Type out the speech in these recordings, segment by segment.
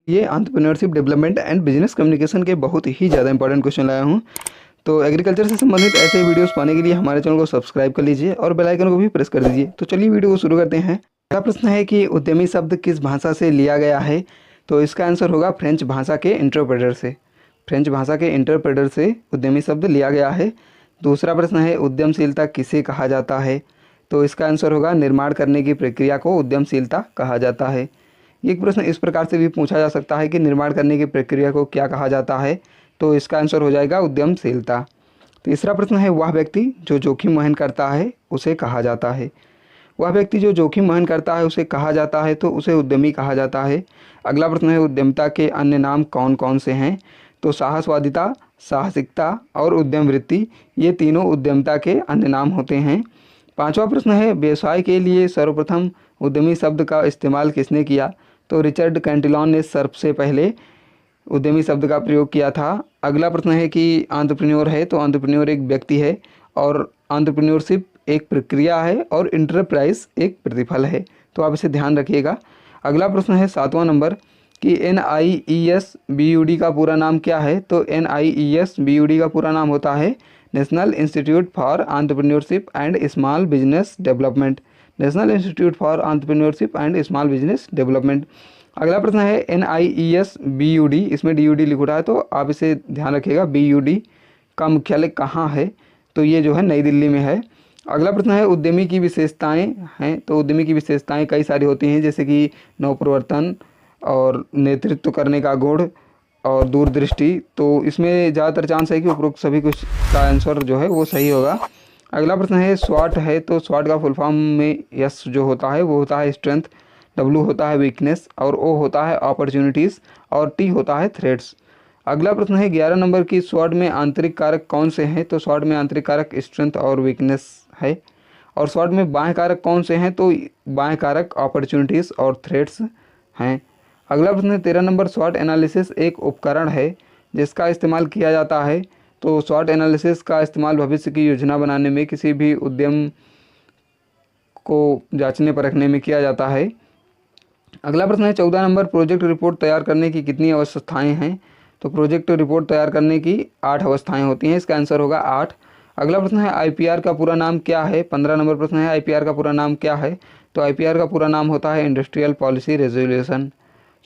ये entrepreneurship development and business communication के बहुत ही ज़्यादा इंपॉर्टेंट क्वेश्चन लाया हूँ। तो एग्रीकल्चर से संबंधित ऐसे ही वीडियोस पाने के लिए हमारे चैनल को सब्सक्राइब कर लीजिए और बेल आइकन को भी प्रेस कर दीजिए। तो चलिए वीडियो को शुरू करते हैं। पहला प्रश्न है कि उद्यमी शब्द किस भाषा से लिया गया है? तो इसका आंसर होगा फ्रेंच भाषा के इंटरप्रेटर से। फ्रेंच भाषा के इंटरप्रेटर से उद्यमी शब्द लिया गया है। दूसरा प्रश्न है उद्यमशीलता किसे कहा जाता है? तो इसका आंसर होगा निर्माण करने की प्रक्रिया को उद्यमशीलता कहा जाता है। एक प्रश्न इस प्रकार से भी पूछा जा सकता है कि निर्माण करने की प्रक्रिया को क्या कहा जाता है? तो इसका आंसर हो जाएगा उद्यमशीलता। तीसरा प्रश्न है वह व्यक्ति जो जोखिम वहन करता है उसे कहा जाता है। वह व्यक्ति जो जोखिम वहन करता है उसे कहा जाता है तो उसे उद्यमी कहा जाता है। अगला प्रश्न है उद्यमिता के अन्य नाम कौन कौन से हैं? तो साहसवादिता, साहसिकता और उद्यम वृत्ति, ये तीनों उद्यमिता के अन्य नाम होते हैं। पांचवा प्रश्न है व्यवसाय के लिए सर्वप्रथम उद्यमी शब्द का इस्तेमाल किसने किया? तो रिचर्ड कैंटिलॉन ने सबसे पहले उद्यमी शब्द का प्रयोग किया था। अगला प्रश्न है कि एंटरप्रेन्योर है तो एंटरप्रेन्योर एक व्यक्ति है और एंटरप्रेन्योरशिप एक प्रक्रिया है और इंटरप्राइज एक प्रतिफल है। तो आप इसे ध्यान रखिएगा। अगला प्रश्न है 7वां नंबर कि NIESBUD का पूरा नाम क्या है? तो NIESBUD का पूरा नाम होता है national institute for entrepreneurship and small business development. National institute for entrepreneurship and small business development. अगला प्रश्न है NIESBUD, इसमें DUD लिखा है तो आप इसे ध्यान रखिएगा। BUD का मुख्यालय कहाँ है? तो ये जो है नई दिल्ली में है। अगला प्रश्न है उद्यमी की विशेषताएं हैं। तो उद्यमी की विशेषताएं कई सारी होती हैं जैसे कि नवप्रवर्तन और नेतृत्व करने का गुण और दूरदृष्टि। तो इसमें ज़्यादातर चांस है कि उपरोक्त सभी कुछ का आंसर जो है वो सही होगा। अगला प्रश्न है स्वाट है तो स्वाट का फुल फॉर्म में यस जो होता है वो होता है स्ट्रेंथ, W होता है वीकनेस और O होता है अपॉर्चुनिटीज़ और T होता है थ्रेट्स। अगला प्रश्न है 11 नंबर की स्वॉट में आंतरिक कारक कौन से हैं? तो स्वॉट में आंतरिक कारक स्ट्रेंथ और वीकनेस है। और स्वॉट में बाह्य कारक कौन से हैं? तो बाह्य कारक अपॉर्चुनिटीज़ और थ्रेट्स हैं। अगला प्रश्न है 13 नंबर स्वॉट एनालिसिस एक उपकरण है जिसका इस्तेमाल किया जाता है। तो स्वॉट एनालिसिस का इस्तेमाल भविष्य की योजना बनाने में, किसी भी उद्यम को जांचने परखने में किया जाता है। अगला प्रश्न है 14 नंबर प्रोजेक्ट रिपोर्ट तैयार करने की कितनी अवस्थाएं हैं? तो प्रोजेक्ट रिपोर्ट तैयार करने की 8 अवस्थाएं होती हैं। इसका आंसर होगा 8। अगला प्रश्न है IPR का पूरा नाम क्या है? 15 नंबर प्रश्न है IPR का पूरा नाम क्या है? तो IPR का पूरा नाम होता है इंडस्ट्रियल पॉलिसी रेजोल्यूशन।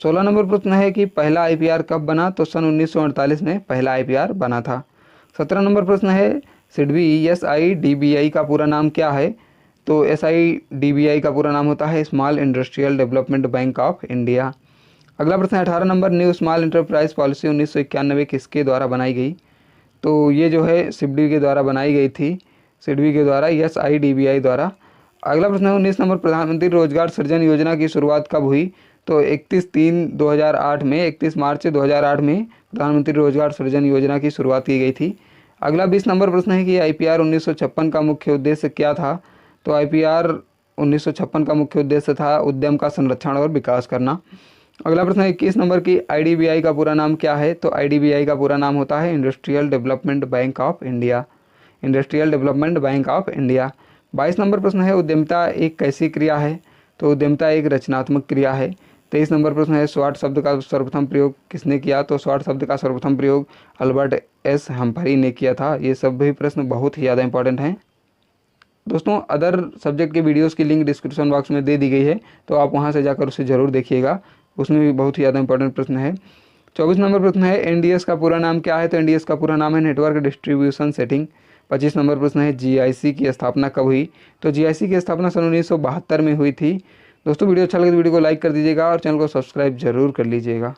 16 नंबर प्रश्न है कि पहला IPR कब बना? तो सन 1948 में पहला IPR बना था। 17 नंबर प्रश्न है SIDBI का पूरा नाम क्या है? तो SIDBI का पूरा नाम होता है small industrial development bank of India. अगला प्रश्न है 18 number new small enterprise policy 1991 किसके द्वारा बनाई गई? तो ये जो है सिडबी के द्वारा बनाई गई थी। सिडबी के द्वारा, SIDBI द्वारा। अगला प्रश्न है 19 नंबर प्रधानमंत्री रोजगार सृजन योजना की शुरुआत कब हुई? तो 31/3/2008 में, 31 मार्च 2008 में प्रधानमंत्री रोजगार सृजन योजना की शुरुआत की गई थी। अगला 20 नंबर प्रश्न है कि IPR 1956 का मुख्य उद्देश्य क्या था? तो IPR 1956 का मुख्य उद्देश्य था उद्यम का संरक्षण और विकास करना। अगला प्रश्न है 21 नंबर की IDBI का पूरा नाम क्या है? तो IDBI का पूरा नाम होता है industrial development bank of India. Industrial development bank of India. 22 number प्रश्न है उद्यमिता एक कैसी क्रिया है? तो उद्यमिता एक रचनात्मक क्रिया है। 23 नंबर प्रश्न है स्वाट शब्द का सर्वप्रथम प्रयोग किसने किया? तो स्वाट शब्द का सर्वप्रथम प्रयोग अल्बर्ट S हम्फरी ने किया था। ये सब भी प्रश्न बहुत ही ज़्यादा इंपॉर्टेंट हैं। दोस्तों अदर सब्जेक्ट के वीडियोस की लिंक डिस्क्रिप्शन बॉक्स में दे दी गई है तो आप वहां से जाकर उसे ज़रूर देखिएगा, उसमें भी बहुत ही ज़्यादा इंपॉर्टेंट प्रश्न है। 24 नंबर प्रश्न है NDS का पूरा नाम क्या है? तो NDS का पूरा नाम है नेटवर्क डिस्ट्रीब्यूशन सेटिंग। 25 नंबर प्रश्न है GIC की स्थापना कब हुई? तो GIC की स्थापना सन 1972 में हुई थी। दोस्तों वीडियो अच्छा लगे तो वीडियो को लाइक कर दीजिएगा और चैनल को सब्सक्राइब जरूर कर लीजिएगा।